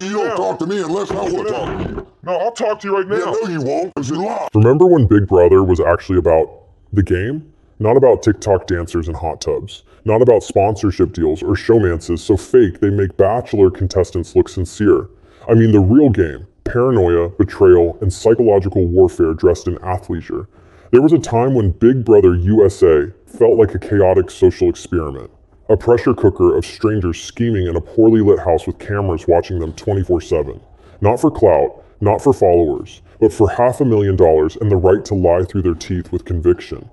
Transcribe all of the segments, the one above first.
you don't talk to me unless I want to talk to you. No, I'll talk to you right now. Yeah, no, you won't, because you lie. Remember when Big Brother was actually about the game? Not about TikTok dancers and hot tubs. Not about sponsorship deals or showmances so fake they make Bachelor contestants look sincere. I mean the real game. Paranoia, betrayal, and psychological warfare dressed in athleisure. There was a time when Big Brother USA felt like a chaotic social experiment. A pressure cooker of strangers scheming in a poorly lit house with cameras watching them 24/7. Not for clout, not for followers, but for $500,000 and the right to lie through their teeth with conviction.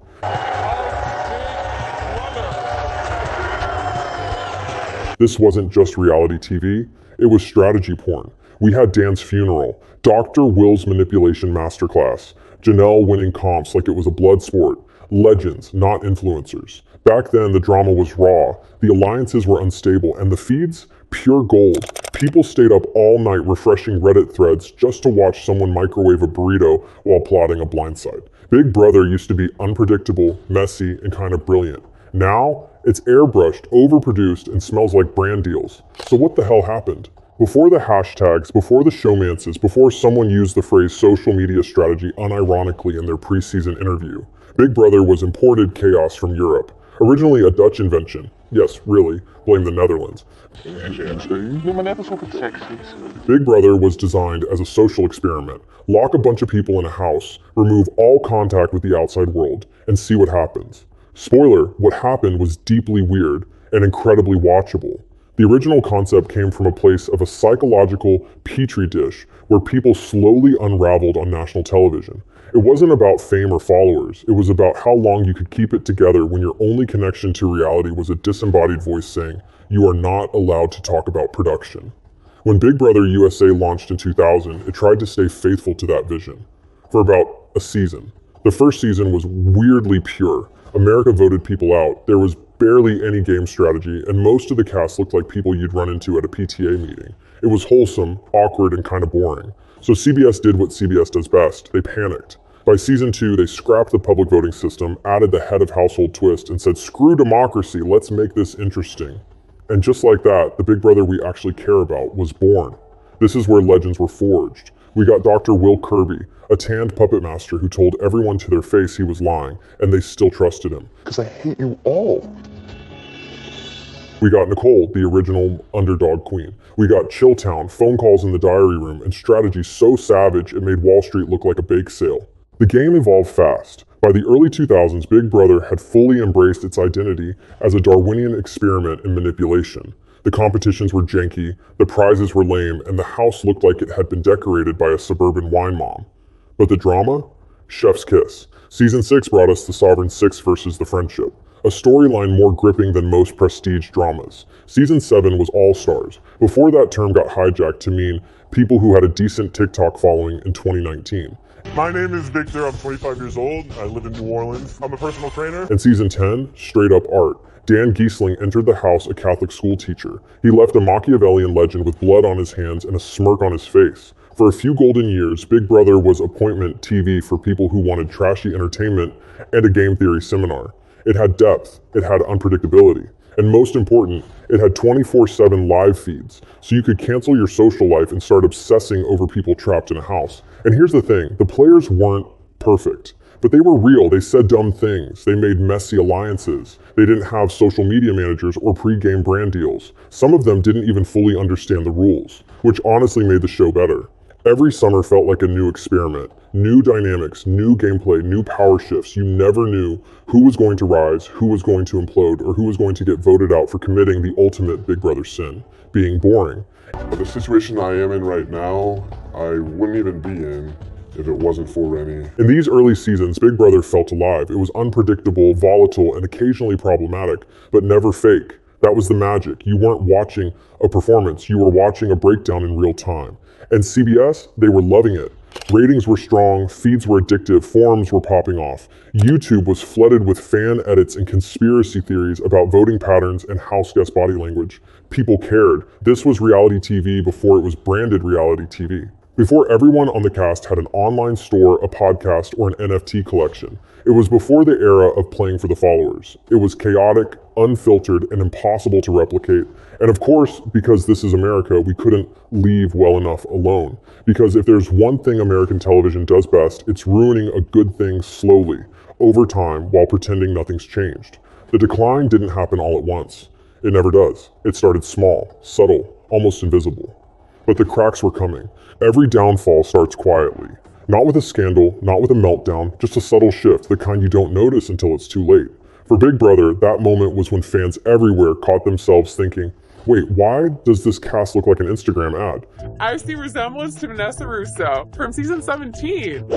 This wasn't just reality TV, it was strategy porn. We had Dan's funeral, Dr. Will's manipulation masterclass, Janelle winning comps like it was a blood sport, legends, not influencers. Back then, the drama was raw, the alliances were unstable, and the feeds? Pure gold. People stayed up all night refreshing Reddit threads just to watch someone microwave a burrito while plotting a blindside. Big Brother used to be unpredictable, messy, and kind of brilliant. Now, it's airbrushed, overproduced, and smells like brand deals. So what the hell happened? Before the hashtags, before the showmances, before someone used the phrase social media strategy unironically in their preseason interview, Big Brother was imported chaos from Europe. Originally a Dutch invention. Yes, really, blame the Netherlands. Big Brother was designed as a social experiment. Lock a bunch of people in a house, remove all contact with the outside world, and see what happens. Spoiler, what happened was deeply weird and incredibly watchable. The original concept came from a place of a psychological petri dish where people slowly unraveled on national television. It wasn't about fame or followers. It was about how long you could keep it together when your only connection to reality was a disembodied voice saying, "You are not allowed to talk about production." When Big Brother USA launched in 2000, it tried to stay faithful to that vision. For about a season. The first season was weirdly pure. America voted people out. There was barely any game strategy, and most of the cast looked like people you'd run into at a PTA meeting. It was wholesome, awkward, and kind of boring. So CBS did what CBS does best. They panicked. By season 2, they scrapped the public voting system, added the head of household twist, and said, "Screw democracy, let's make this interesting." And just like that, the Big Brother we actually care about was born. This is where legends were forged. We got Dr. Will Kirby, a tanned puppet master who told everyone to their face he was lying, and they still trusted him. Because I hate you all. We got Nicole, the original underdog queen. We got Chilltown, phone calls in the diary room, and strategy so savage it made Wall Street look like a bake sale. The game evolved fast. By the early 2000s, Big Brother had fully embraced its identity as a Darwinian experiment in manipulation. The competitions were janky, the prizes were lame, and the house looked like it had been decorated by a suburban wine mom. But the drama? Chef's kiss. Season 6 brought us the Sovereign Six versus the Friendship, a storyline more gripping than most prestige dramas. Season 7 was All Stars. Before that term got hijacked to mean people who had a decent TikTok following in 2019. My name is Victor, I'm 25 years old, I live in New Orleans. I'm a personal trainer. In Season 10, straight up art. Dan Giesling entered the house a Catholic school teacher. He left a Machiavellian legend with blood on his hands and a smirk on his face. For a few golden years, Big Brother was appointment TV for people who wanted trashy entertainment and a game theory seminar. It had depth, it had unpredictability, and most important, it had 24/7 live feeds, so you could cancel your social life and start obsessing over people trapped in a house. And here's the thing, the players weren't perfect, but they were real. They said dumb things. They made messy alliances. They didn't have social media managers or pre-game brand deals. Some of them didn't even fully understand the rules, which honestly made the show better. Every summer felt like a new experiment. New dynamics, new gameplay, new power shifts. You never knew who was going to rise, who was going to implode, or who was going to get voted out for committing the ultimate Big Brother sin, being boring. But the situation I am in right now, I wouldn't even be in if it wasn't for Remy. In these early seasons, Big Brother felt alive. It was unpredictable, volatile, and occasionally problematic, but never fake. That was the magic. You weren't watching a performance, you were watching a breakdown in real time. And CBS, they were loving it. Ratings were strong, feeds were addictive, forums were popping off. YouTube was flooded with fan edits and conspiracy theories about voting patterns and house guest body language. People cared. This was reality TV before it was branded reality TV. Before everyone on the cast had an online store, a podcast, or an NFT collection. It was before the era of playing for the followers. It was chaotic, unfiltered, and impossible to replicate. And of course, because this is America, we couldn't leave well enough alone. Because if there's one thing American television does best, it's ruining a good thing slowly, over time, while pretending nothing's changed. The decline didn't happen all at once. It never does. It started small, subtle, almost invisible. But the cracks were coming. Every downfall starts quietly. Not with a scandal, not with a meltdown, just a subtle shift, the kind you don't notice until it's too late. For Big Brother, that moment was when fans everywhere caught themselves thinking, wait, why does this cast look like an Instagram ad? I see resemblance to Vanessa Russo from season 17.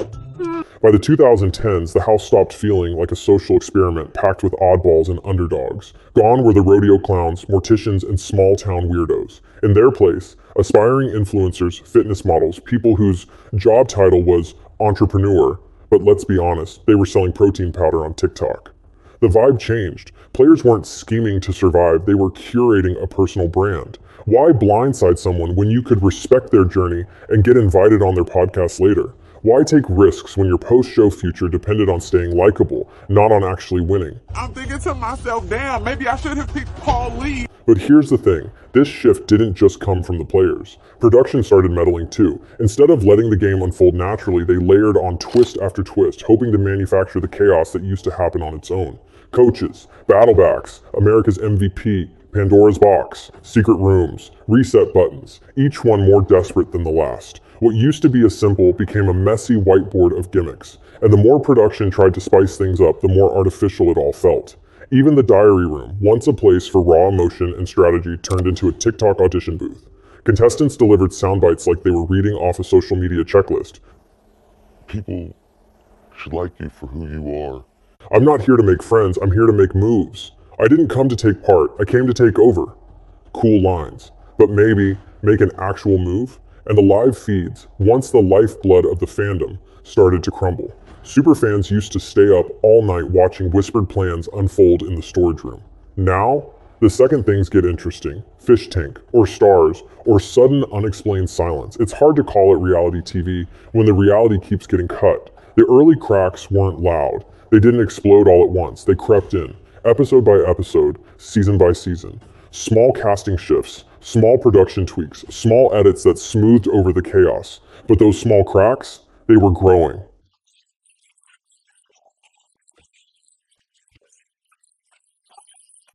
By the 2010s, the house stopped feeling like a social experiment packed with oddballs and underdogs. Gone were the rodeo clowns, morticians, and small-town weirdos. In their place, aspiring influencers, fitness models, people whose job title was entrepreneur, but let's be honest, they were selling protein powder on TikTok. The vibe changed. Players weren't scheming to survive, they were curating a personal brand. Why blindside someone when you could respect their journey and get invited on their podcast later? Why take risks when your post-show future depended on staying likable, not on actually winning? I'm thinking to myself, damn, maybe I should have picked Paul Lee. But here's the thing, this shift didn't just come from the players. Production started meddling too. Instead of letting the game unfold naturally, they layered on twist after twist, hoping to manufacture the chaos that used to happen on its own. Coaches, battlebacks, America's MVP, Pandora's box, secret rooms, reset buttons, each one more desperate than the last. What used to be a simple became a messy whiteboard of gimmicks, and the more production tried to spice things up, the more artificial it all felt. Even the diary room, once a place for raw emotion and strategy, turned into a TikTok audition booth. Contestants delivered sound bites like they were reading off a social media checklist. People should like you for who you are. I'm not here to make friends, I'm here to make moves. I didn't come to take part, I came to take over. Cool lines. But maybe make an actual move? And the live feeds, once the lifeblood of the fandom, started to crumble. Superfans used to stay up all night watching whispered plans unfold in the storage room. Now, the second things get interesting, fish tank, or stars, or sudden unexplained silence. It's hard to call it reality TV when the reality keeps getting cut. The early cracks weren't loud. They didn't explode all at once. They crept in, episode by episode, season by season. Small casting shifts, small production tweaks, small edits that smoothed over the chaos. But those small cracks, they were growing.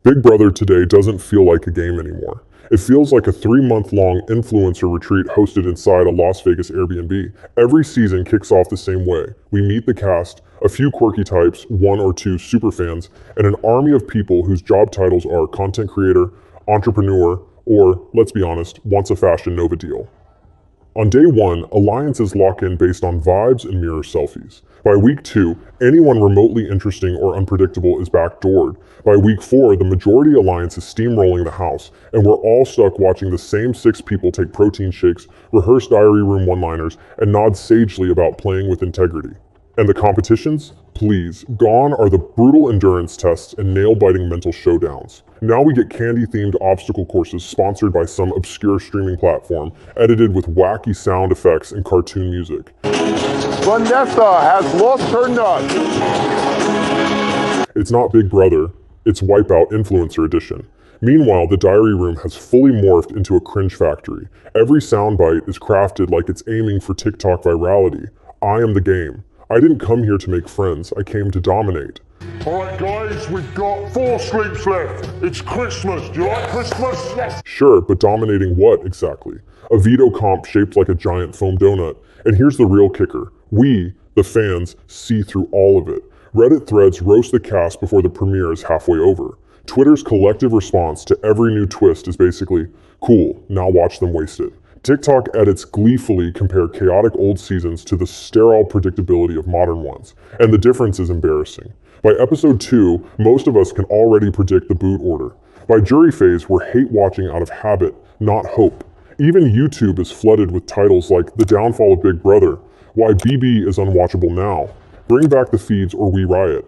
Big Brother today doesn't feel like a game anymore. It feels like a 3-month-long influencer retreat hosted inside a Las Vegas Airbnb. Every season kicks off the same way. We meet the cast, a few quirky types, 1 or 2 superfans, and an army of people whose job titles are content creator, entrepreneur, or, let's be honest, wants a Fashion Nova deal. On day 1, alliances lock in based on vibes and mirror selfies. By week 2, anyone remotely interesting or unpredictable is backdoored. By week 4, the majority alliance is steamrolling the house, and we're all stuck watching the same 6 people take protein shakes, rehearse diary room one-liners, and nod sagely about playing with integrity. And the competitions? Please, gone are the brutal endurance tests and nail-biting mental showdowns. Now we get candy-themed obstacle courses sponsored by some obscure streaming platform, edited with wacky sound effects and cartoon music. Vanessa has lost her nut. It's not Big Brother, it's Wipeout Influencer Edition. Meanwhile, the diary room has fully morphed into a cringe factory. Every soundbite is crafted like it's aiming for TikTok virality. I am the game. I didn't come here to make friends, I came to dominate. Alright guys, we've got 4 sleeps left. It's Christmas. Do you like Christmas? Yes. Sure, but dominating what exactly? A veto comp shaped like a giant foam donut. And here's the real kicker. We, the fans, see through all of it. Reddit threads roast the cast before the premiere is halfway over. Twitter's collective response to every new twist is basically, cool, now watch them waste it. TikTok edits gleefully compare chaotic old seasons to the sterile predictability of modern ones, and the difference is embarrassing. By episode 2, most of us can already predict the boot order. By jury phase, we're hate watching out of habit, not hope. Even YouTube is flooded with titles like The Downfall of Big Brother, Why BB is Unwatchable Now, Bring Back the Feeds or We Riot.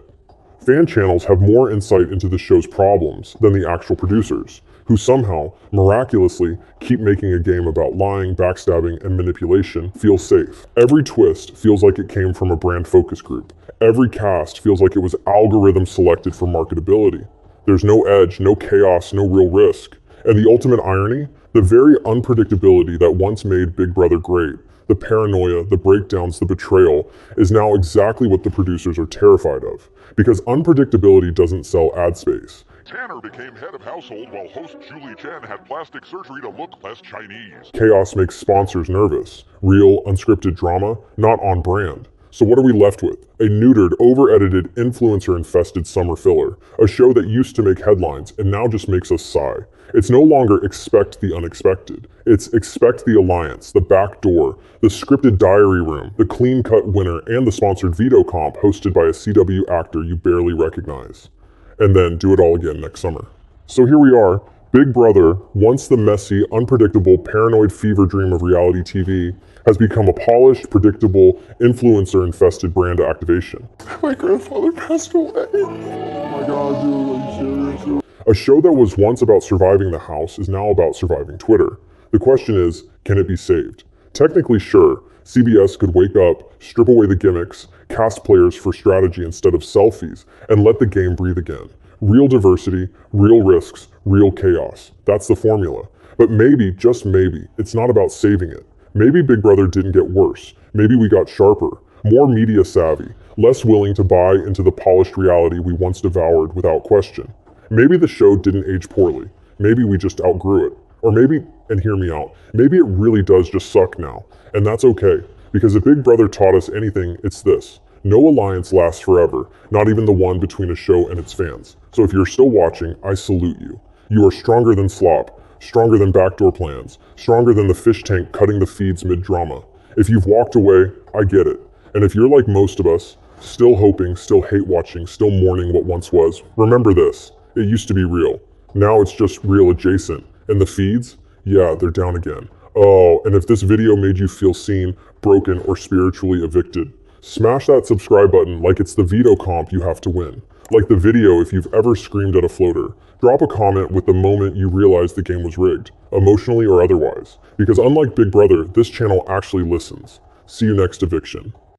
Fan channels have more insight into the show's problems than the actual producers. who somehow, miraculously, keep making a game about lying, backstabbing, and manipulation feel safe. Every twist feels like it came from a brand focus group. Every cast feels like it was algorithm selected for marketability. There's no edge, no chaos, no real risk. And the ultimate irony, the very unpredictability that once made Big Brother great, the paranoia, the breakdowns, the betrayal, is now exactly what the producers are terrified of. Because unpredictability doesn't sell ad space. Tanner became head of household while host Julie Chen had plastic surgery to look less Chinese. Chaos makes sponsors nervous. Real, unscripted drama, not on brand. So what are we left with? A neutered, over-edited, influencer-infested summer filler. A show that used to make headlines and now just makes us sigh. It's no longer expect the unexpected. It's expect the alliance, the back door, the scripted diary room, the clean-cut winner, and the sponsored veto comp hosted by a CW actor you barely recognize. And then do it all again next summer. So here we are, Big Brother, once the messy, unpredictable, paranoid fever dream of reality TV, has become a polished, predictable, influencer-infested brand activation. My grandfather passed away. Oh my god, dude, are you serious? A show that was once about surviving the house is now about surviving Twitter. The question is, can it be saved? Technically, sure. CBS could wake up, strip away the gimmicks, cast players for strategy instead of selfies, and let the game breathe again. Real diversity, real risks, real chaos. That's the formula. But maybe, just maybe, it's not about saving it. Maybe Big Brother didn't get worse. Maybe we got sharper, more media savvy, less willing to buy into the polished reality we once devoured without question. Maybe the show didn't age poorly. Maybe we just outgrew it. Or maybe, and hear me out, maybe it really does just suck now. And that's okay. Because if Big Brother taught us anything, it's this. No alliance lasts forever, not even the one between a show and its fans. So if you're still watching, I salute you. You are stronger than slop, stronger than backdoor plans, stronger than the fish tank cutting the feeds mid-drama. If you've walked away, I get it. And if you're like most of us, still hoping, still hate watching, still mourning what once was, remember this. It used to be real. Now it's just real adjacent. And the feeds? Yeah, they're down again. Oh, and if this video made you feel seen, broken, or spiritually evicted, smash that subscribe button like it's the veto comp you have to win. Like the video if you've ever screamed at a floater. Drop a comment with the moment you realized the game was rigged, emotionally or otherwise. Because unlike Big Brother, this channel actually listens. See you next eviction.